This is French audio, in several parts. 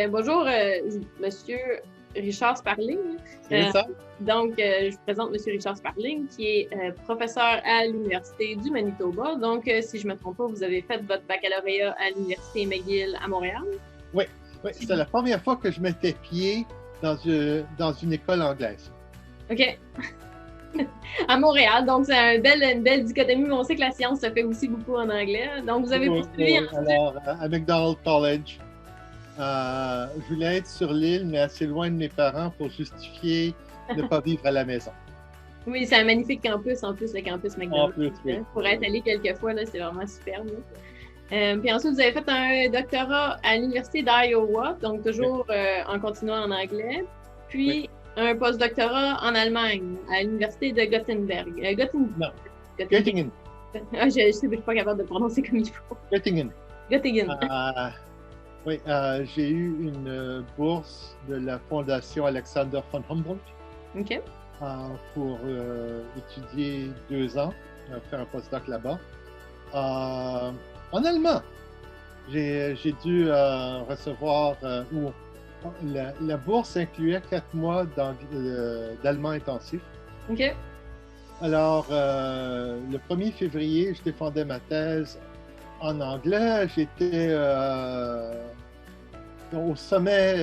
Bonjour, Monsieur Richard Sparling. C'est ça? Donc, je vous présente Monsieur Richard Sparling, qui est professeur à l'Université du Manitoba. Donc, si je ne me trompe pas, vous avez fait votre baccalauréat à l'Université McGill à Montréal. Oui, c'est la première fois que je mettais pied dans une école anglaise. OK. À Montréal, donc c'est une belle dichotomie, mais on sait que la science se fait aussi beaucoup en anglais. Donc, vous avez poursuivi ensuite. Alors, à McDonald College, je voulais être sur l'île, mais assez loin de mes parents pour justifier de ne pas vivre à la maison. Oui, c'est un magnifique campus, en plus, le campus McDonald. En plus, oui. Pour être allé quelques fois, là, c'est vraiment superbe. Puis ensuite, vous avez fait un doctorat à l'Université d'Iowa, donc toujours en continuant en anglais. Puis, un postdoctorat en Allemagne, à l'Université de Göttingen. Göttingen. Ah, je ne suis pas capable de prononcer comme il faut. Göttingen. Göttingen. Oui, j'ai eu une bourse de la Fondation Alexander von Humboldt pour étudier 2 ans, faire un postdoc là-bas. En allemand, j'ai dû recevoir la bourse incluait 4 mois d'allemand intensif. OK. Alors, le 1er février, je défendais ma thèse en anglais. J'étais au sommet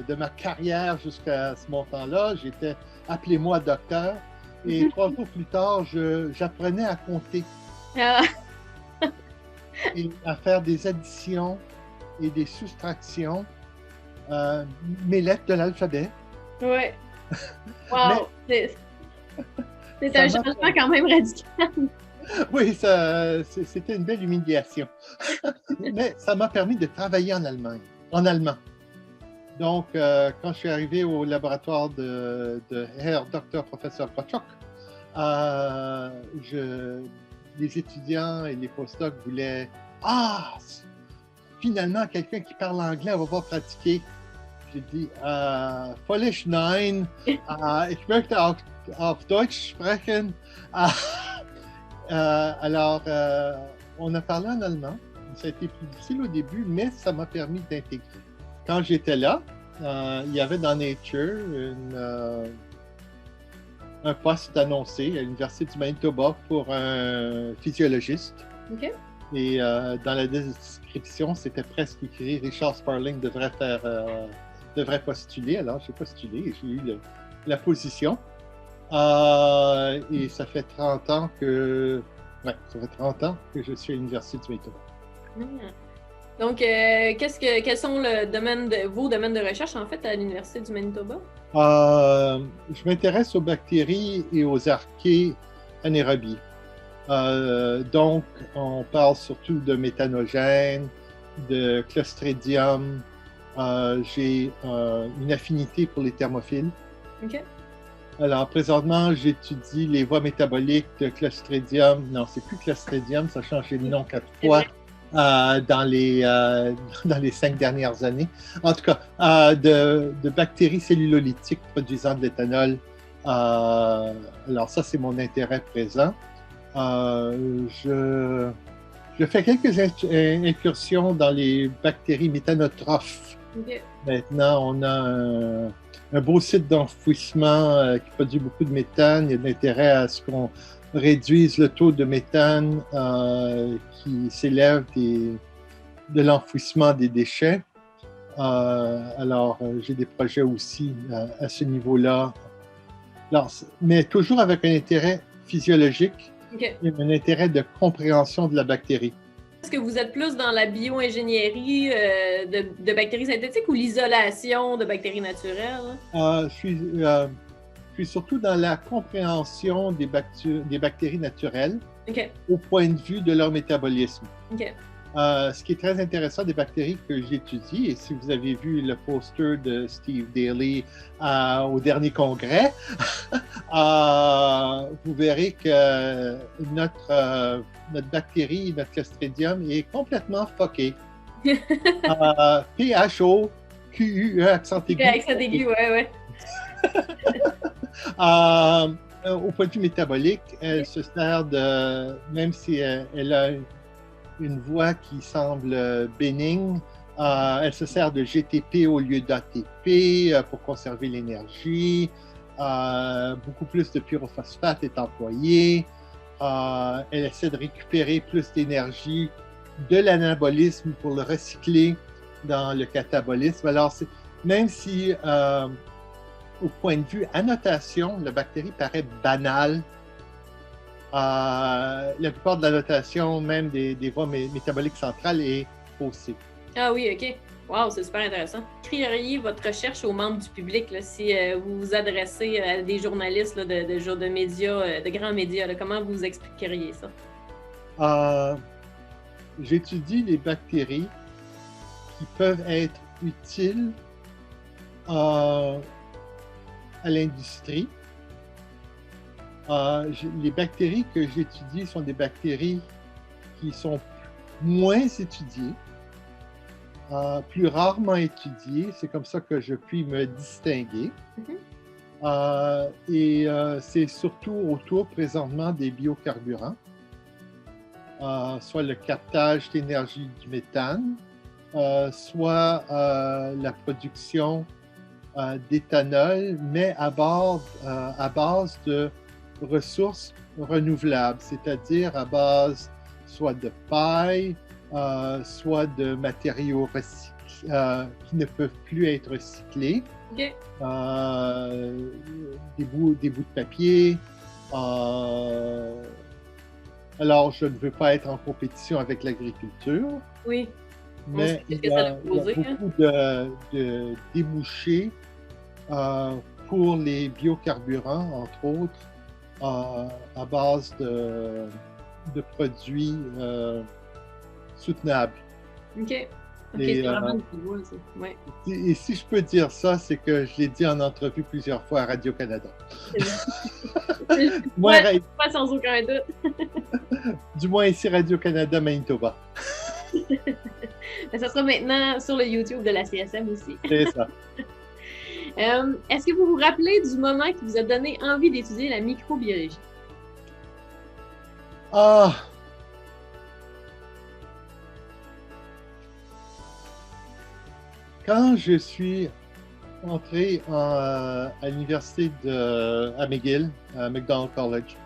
de ma carrière jusqu'à ce montant-là. J'étais « appelez-moi docteur ». Et 3 jours plus tard, j'apprenais à compter. Et à faire des additions et des soustractions. Mes lettres de l'alphabet. Oui. Wow! C'est un changement quand même radical. Oui, c'était une belle humiliation. Mais ça m'a permis de travailler en allemand. Donc, quand je suis arrivé au laboratoire de Herr Dr. Professeur Pochok, les étudiants et les postdocs voulaient « Ah! Finalement, quelqu'un qui parle anglais, on va pas pratiquer. » J'ai dit « Völlig nein, ich möchte auch auf Deutsch sprechen. » Alors, on a parlé en allemand. Ça a été plus difficile au début, mais ça m'a permis d'intégrer. Quand j'étais là, il y avait dans Nature un poste annoncé à l'Université du Manitoba pour un physiologiste. OK. Et dans la description, c'était presque écrit « Richard Sparling devrait postuler ». Alors, j'ai postulé et j'ai eu la position. Et ça fait 30 ans que je suis à l'Université du Manitoba. Donc, quels sont vos domaines de recherche, en fait, à l'Université du Manitoba? Je m'intéresse aux bactéries et aux archées anaérobies. Donc, on parle surtout de méthanogènes, de Clostridium. J'ai une affinité pour les thermophiles. OK. Alors, présentement, j'étudie les voies métaboliques de Clostridium. Non, c'est plus Clostridium, ça a changé de nom 4 fois dans les 5 dernières années. En tout cas, de bactéries cellulolytiques produisant de l'éthanol. Alors, ça, c'est mon intérêt présent. Je fais quelques incursions dans les bactéries méthanotrophes. Okay. Maintenant, on a un beau site d'enfouissement qui produit beaucoup de méthane. Il y a de l'intérêt à ce qu'on réduise le taux de méthane qui s'élève de l'enfouissement des déchets. Alors, j'ai des projets aussi à ce niveau-là. Mais toujours avec un intérêt physiologique et un intérêt de compréhension de la bactérie. Est-ce que vous êtes plus dans la bio-ingénierie de bactéries synthétiques ou l'isolation de bactéries naturelles? Je suis surtout dans la compréhension des bactéries naturelles au point de vue de leur métabolisme. Ce qui est très intéressant des bactéries que j'étudie, et si vous avez vu le poster de Steve Daly au dernier congrès, vous verrez que notre bactérie, notre Clostridium, est complètement fucké. P-H-O-Q-U-E, accent aigu. Accent aigu, ouais. Au point de vue métabolique, elle se sert même si elle a une voie qui semble bénigne, Elle se sert de GTP au lieu d'ATP pour conserver l'énergie. Beaucoup plus de pyrophosphate est employé. Elle essaie de récupérer plus d'énergie de l'anabolisme pour le recycler dans le catabolisme. Alors, même si, au point de vue annotation, la bactérie paraît banale, la plupart de la notation, même des voies métaboliques centrales, est faussée. Ah oui, OK. Wow, c'est super intéressant. Écririez votre recherche aux membres du public là, si vous vous adressez à des journalistes là, de médias, de grands médias. Là, comment vous expliqueriez ça? J'étudie les bactéries qui peuvent être utiles à l'industrie. Les bactéries que j'étudie sont des bactéries qui sont moins étudiées, plus rarement étudiées. C'est comme ça que je puis me distinguer. C'est surtout autour présentement des biocarburants, soit le captage d'énergie du méthane, soit la production d'éthanol, mais à base de ressources renouvelables, c'est-à-dire à base soit de paille, soit de matériaux qui ne peuvent plus être recyclés, Okay. des bouts de papier. Alors, je ne veux pas être en compétition avec l'agriculture. Oui. Mais il y a beaucoup de débouchés pour les biocarburants, entre autres, à base de produits soutenables. OK. C'est vraiment une voie, ça. Ouais. Et si je peux dire ça, c'est que je l'ai dit en entrevue plusieurs fois à Radio-Canada. Pas sans aucun doute. Du moins ici, Radio-Canada, Manitoba. Ça sera maintenant sur le YouTube de la CSM aussi. C'est ça. Est-ce que vous vous rappelez du moment qui vous a donné envie d'étudier la microbiologie? Quand je suis entré à l'université à McGill, à McDonald College,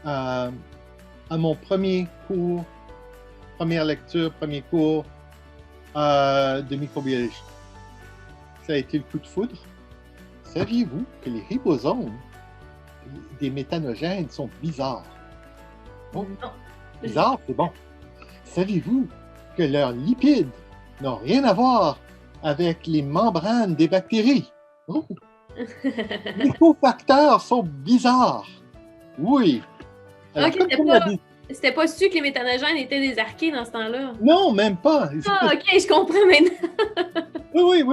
à mon premier cours, première lecture, premier cours de microbiologie, ça a été le coup de foudre. Saviez-vous que les ribosomes des méthanogènes sont bizarres? Bon, bizarre, c'est bon. Saviez-vous que leurs lipides n'ont rien à voir avec les membranes des bactéries? Oh. Les cofacteurs sont bizarres. Oui. Alors, c'était pas su que les méthanogènes étaient des archées dans ce temps-là? Non, même pas. OK, je comprends maintenant. Oui.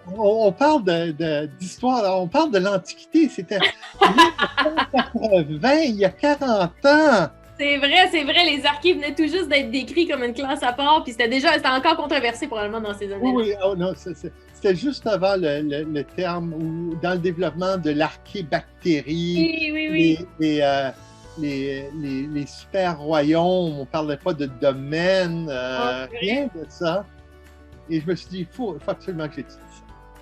On parle d'histoire, on parle de l'Antiquité. C'était 1980, il y a 40 ans. C'est vrai, les archées venaient tout juste d'être décrits comme une classe à part, puis c'était encore controversé probablement dans ces années-là. Oui, non, c'était juste avant le terme, ou dans le développement de l'archébactérie, les super royaumes, on ne parlait pas de domaine, rien de ça. Et je me suis dit, il faut absolument que j'étudie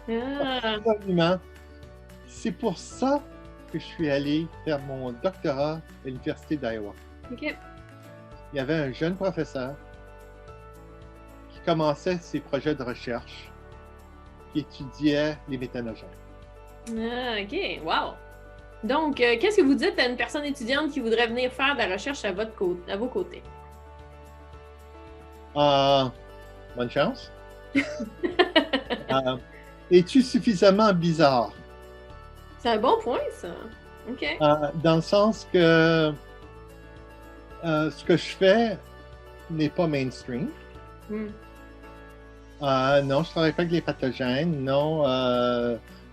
ça. Absolument. C'est pour ça que je suis allé faire mon doctorat à l'Université d'Iowa. Okay. Il y avait un jeune professeur qui commençait ses projets de recherche, qui étudiait les méthanogènes. OK, wow! Donc, qu'est-ce que vous dites à une personne étudiante qui voudrait venir faire de la recherche à vos côtés? Bonne chance. Es-tu suffisamment bizarre? C'est un bon point, ça. OK. Dans le sens que ce que je fais n'est pas mainstream. Non, je ne travaille pas avec les pathogènes. Non,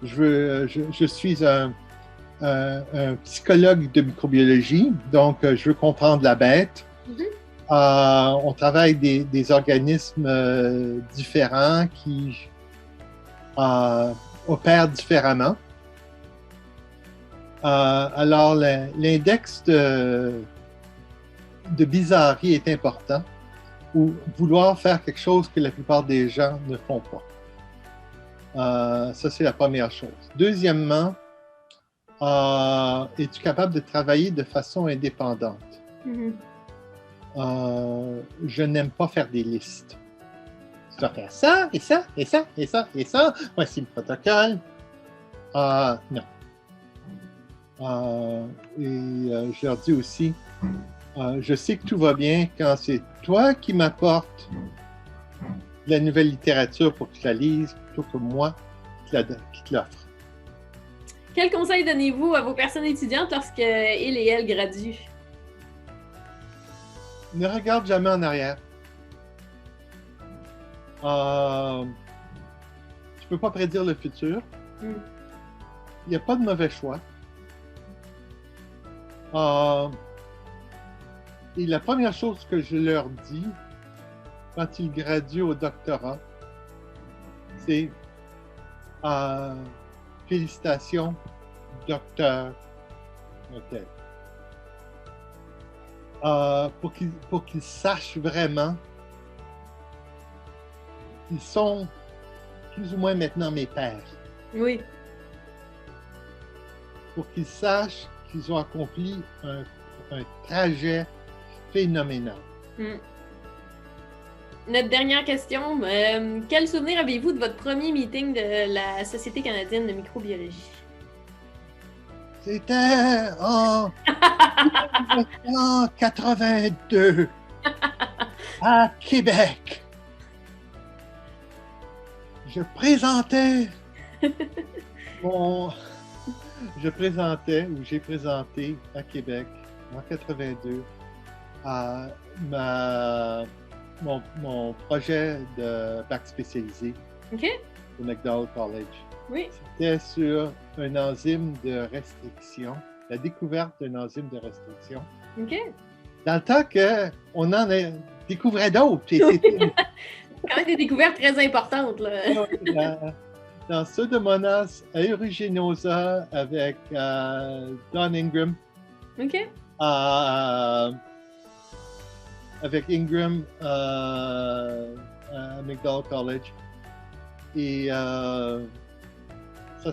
je suis un psychologue de microbiologie, donc je veux comprendre la bête. On travaille avec des organismes différents qui opèrent différemment. Alors, l'index de bizarrerie est important. ou vouloir faire quelque chose que la plupart des gens ne font pas. Ça, c'est la première chose. Deuxièmement, es-tu capable de travailler de façon indépendante? Mhm. Je n'aime pas faire des listes. Tu dois faire ça, et ça, et ça, et ça, et ça. Voici le protocole. Non. Je leur dis aussi, je sais que tout va bien quand c'est toi qui m'apportes la nouvelle littérature pour que tu la lises, plutôt que moi qui te l'offre. Quel conseil donnez-vous à vos personnes étudiantes lorsque ils et elles graduent? Ne regarde jamais en arrière. Tu ne peux pas prédire le futur. Il n'y a pas de mauvais choix. Et la première chose que je leur dis quand ils graduent au doctorat, c'est félicitations, docteur Motel. Pour qu'ils sachent vraiment qu'ils sont plus ou moins maintenant mes pères. Oui. Pour qu'ils sachent qu'ils ont accompli un trajet phénoménal. Notre dernière question, quel souvenir avez-vous de votre premier meeting de la Société canadienne de microbiologie? C'était en 1982 à Québec. J'ai présenté à Québec en 82 mon projet de bac spécialisé au McDowell College. Oui. C'était sur un enzyme de restriction, la découverte d'un enzyme de restriction. OK. Dans le temps qu'on en découvrait d'autres. C'était quand même des découvertes très importantes. Là. Dans Pseudomonas aeruginosa avec Don Ingram. OK. Avec Ingram à McDowell College. Et ça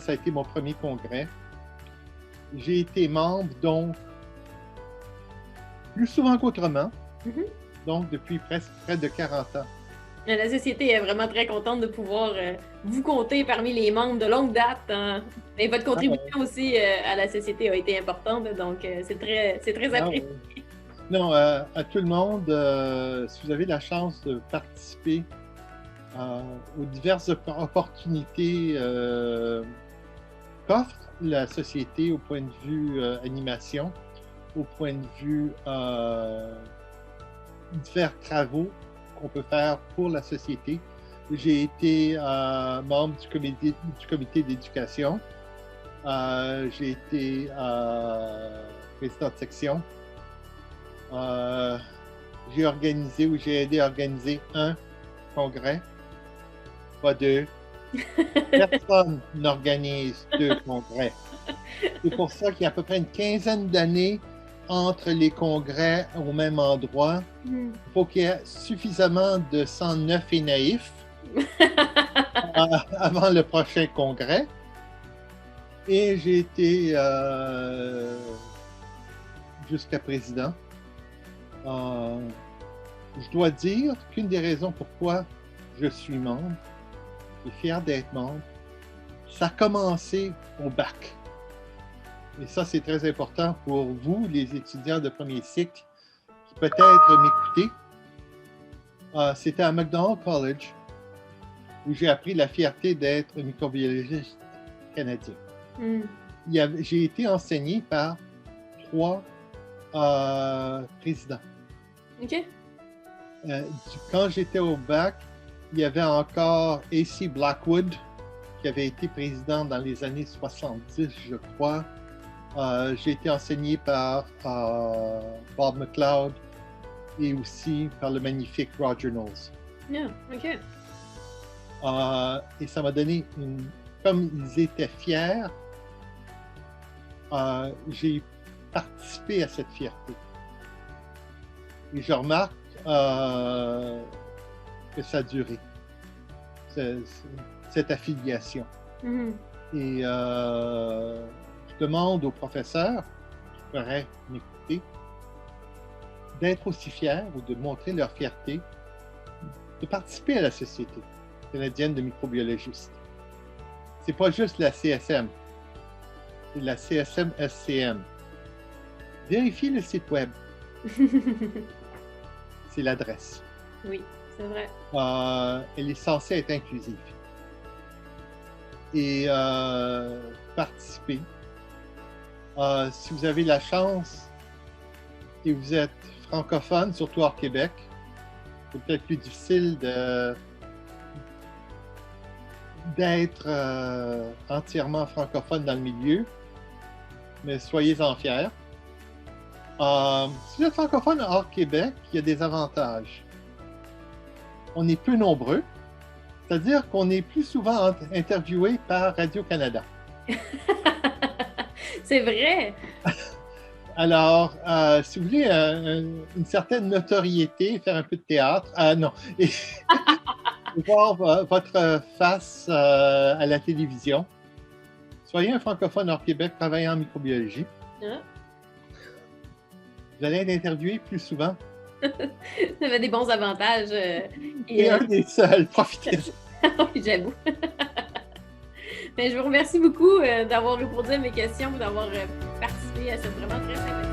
a été mon premier congrès. J'ai été membre, donc, plus souvent qu'autrement, donc depuis presque près de 40 ans. La Société est vraiment très contente de pouvoir vous compter parmi les membres de longue date. Hein. Et votre contribution aussi à la Société a été importante, donc c'est très apprécié. Non, à tout le monde, si vous avez la chance de participer aux diverses opportunités qu'offre la Société au point de vue animation, au point de vue divers travaux qu'on peut faire pour la Société. J'ai été membre du comité d'éducation. J'ai été président de section. J'ai organisé ou j'ai aidé à organiser un congrès, pas deux. Personne n'organise 2 congrès. C'est pour ça qu'il y a à peu près une quinzaine d'années entre les congrès au même endroit. Il faut qu'il y ait suffisamment de sang neuf et naïf avant le prochain congrès. Et j'ai été jusqu'à président. Je dois dire qu'une des raisons pourquoi je suis membre, je suis fier d'être membre, ça a commencé au bac. Et ça, c'est très important pour vous, les étudiants de premier cycle, qui peut-être m'écoutez. C'était à McDowell College où j'ai appris la fierté d'être microbiologiste canadien. J'ai été enseigné par 3 présidents. OK. Quand j'étais au bac, il y avait encore A.C. Blackwood, qui avait été président dans les années 70, je crois. J'ai été enseigné par Bob McLeod et aussi par le magnifique Roger Knowles. Yeah, OK. Et ça m'a donné comme ils étaient fiers, j'ai participé à cette fierté. Et je remarque que ça a duré, cette affiliation. Mhm. Et je demande aux professeurs qui pourraient m'écouter d'être aussi fiers ou de montrer leur fierté de participer à la Société canadienne de microbiologistes. C'est pas juste la CSM, c'est la CSM-SCM. Vérifiez le site web. C'est l'adresse. Oui, c'est vrai. Elle est censée être inclusive. Et participer. Si vous avez la chance et vous êtes francophone, surtout hors Québec, c'est peut-être plus difficile d'être entièrement francophone dans le milieu, mais soyez-en fiers. Si vous êtes francophone hors Québec, il y a des avantages. On est peu nombreux, c'est-à-dire qu'on est plus souvent interviewé par Radio-Canada. C'est vrai! Alors, si vous voulez une certaine notoriété, faire un peu de théâtre, non, et voir votre face à la télévision, soyez un francophone hors Québec travaillant en microbiologie. Hein? Vous allez être interviewé plus souvent. Ça avait des bons avantages. Et un des seuls, profitez-en. Oui, j'avoue. Mais je vous remercie beaucoup d'avoir répondu à mes questions, d'avoir participé à cette vraiment très sympathique.